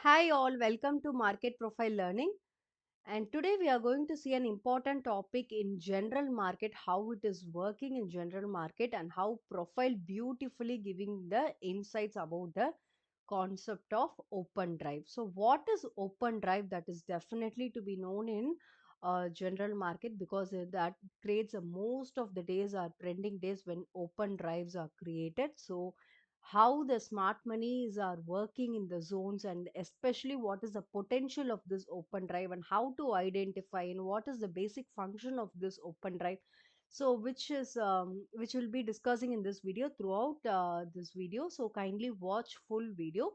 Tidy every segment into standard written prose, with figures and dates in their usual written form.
Hi all, welcome to Market Profile Learning. And today we are going to see an important topic in general market, how it is working in general market and how profile beautifully giving the insights about the concept of open drive. So what is open drive? That is definitely to be known in general market because that creates most of the days are trending days when open drives are created. So how the smart monies are working in the zones and especially what is the potential of this open drive and how to identify and what is the basic function of this open drive, so which will be discussing in this video throughout this video, so kindly watch full video.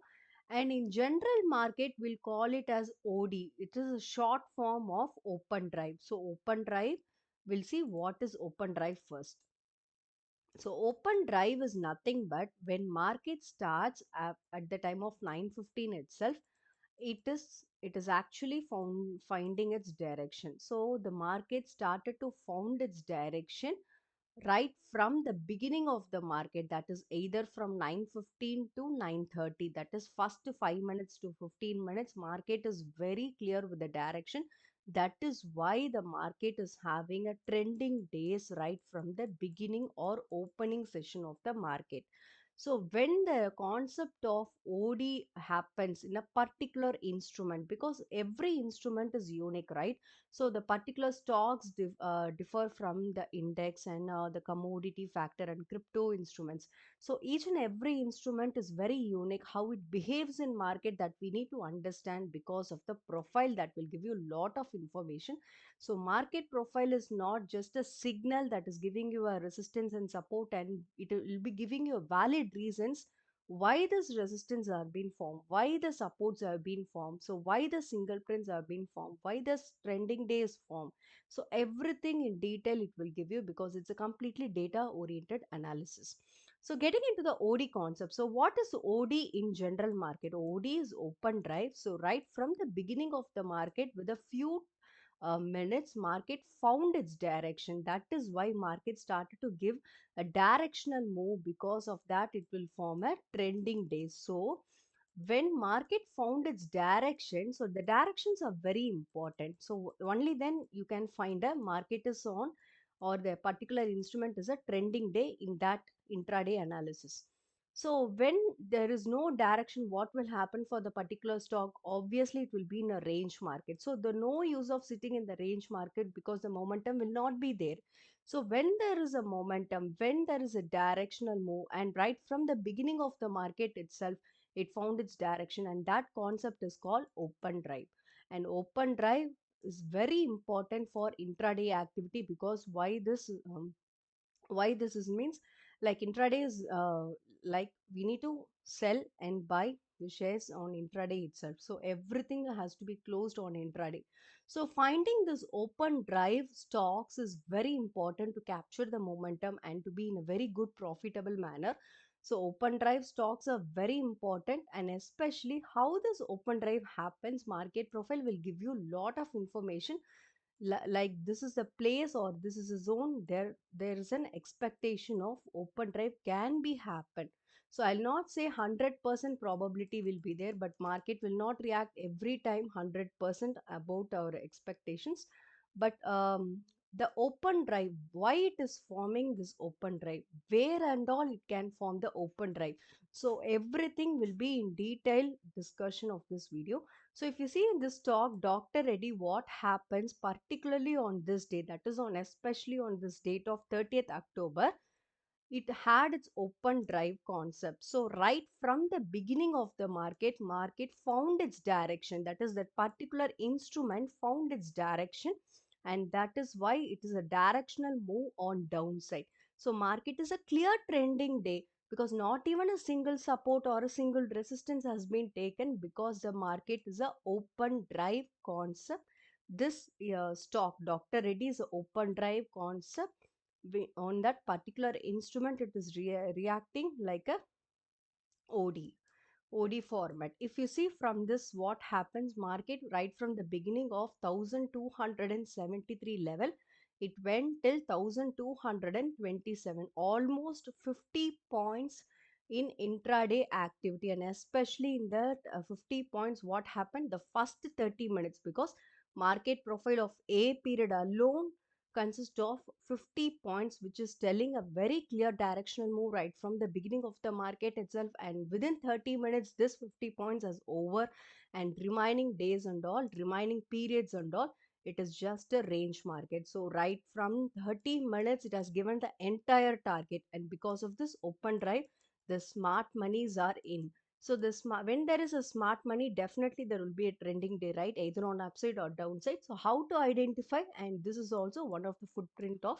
And in general market we'll call it as OD. It is a short form of open drive. So open drive, we'll see what is open drive first. So open drive is nothing but when market starts at the time of 9:15 itself, it is actually finding its direction. So the market started to found its direction right from the beginning of the market, that is either from 9:15 to 9:30, that is first 5 minutes to 15 minutes market is very clear with the direction. That is why the market is having a trending days right from the beginning or opening session of the market. So when the concept of OD happens in a particular instrument, because every instrument is unique, right? So the particular stocks differ from the index and the commodity factor and crypto instruments. So each and every instrument is very unique. How it behaves in market, that we need to understand because of the profile that will give you a lot of information. So market profile is not just a signal that is giving you a resistance and support, and it will be giving you valid reasons why this resistance are being formed, why the supports are being formed, so why the single prints are being formed, why the trending day is formed. So everything in detail it will give you because it's a completely data oriented analysis. So getting into the OD concept. So what is OD in general market? OD is open drive. So right from the beginning of the market with a few minutes market found its direction. That is why market started to give a directional move. Because of that it will form a trending day. So when market found its direction, so the directions are very important. So only then you can find a market is on or the particular instrument is a trending day in that intraday analysis. So when there is no direction, what will happen for the particular stock? Obviously, it will be in a range market. So the no use of sitting in the range market because the momentum will not be there. So when there is a momentum, when there is a directional move, and right from the beginning of the market itself, it found its direction, and that concept is called open drive. And open drive is very important for intraday activity because why this is means, like intraday is like we need to sell and buy the shares on intraday itself, so everything has to be closed on intraday. So finding this open drive stocks is very important to capture the momentum and to be in a very good profitable manner. So open drive stocks are very important, and especially how this open drive happens, market profile will give you a lot of information. Like this is a place or this is a zone, there is an expectation of open drive can be happen. So I'll not say 100% probability will be there, but market will not react every time 100% about our expectations. But the open drive, why it is forming this open drive, where and all it can form the open drive, so everything will be in detail discussion of this video. So if you see in this talk, Dr. Reddy, what happens particularly on this day, that is on especially on this date of 30th October, it had its open drive concept. So right from the beginning of the market found its direction. That is that particular instrument found its direction, and that is why it is a directional move on downside. So market is a clear trending day because not even a single support or a single resistance has been taken because the market is a open drive concept. This stock, Dr. Reddy's open drive concept, on that particular instrument it is reacting like a OD format. If you see from this what happens, market right from the beginning of 1273 level, it went till 1227, almost 50 points in intraday activity, and especially in that 50 points what happened the first 30 minutes, because market profile of a period alone consists of 50 points, which is telling a very clear directional move right from the beginning of the market itself, and within 30 minutes this 50 points is over, and remaining days and all, remaining periods and all, it is just a range market. So right from 30 minutes it has given the entire target, and because of this open drive the smart monies are in. So when there is a smart money, definitely there will be a trending day, right? Either on upside or downside. So how to identify? And this is also one of the footprint of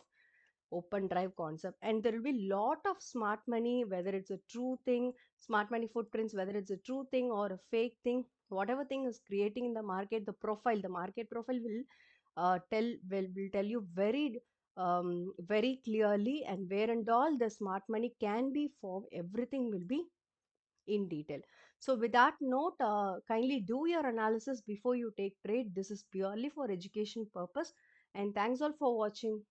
open drive concept. And there will be lot of smart money, whether it's a true thing, smart money footprints, whether it's a true thing or a fake thing, whatever thing is creating in the market, the profile, the market profile will will tell you very clearly, and where and all the smart money can be formed, everything will be in detail. So with that note, kindly do your analysis before you take trade. This is purely for education purpose, and thanks all for watching.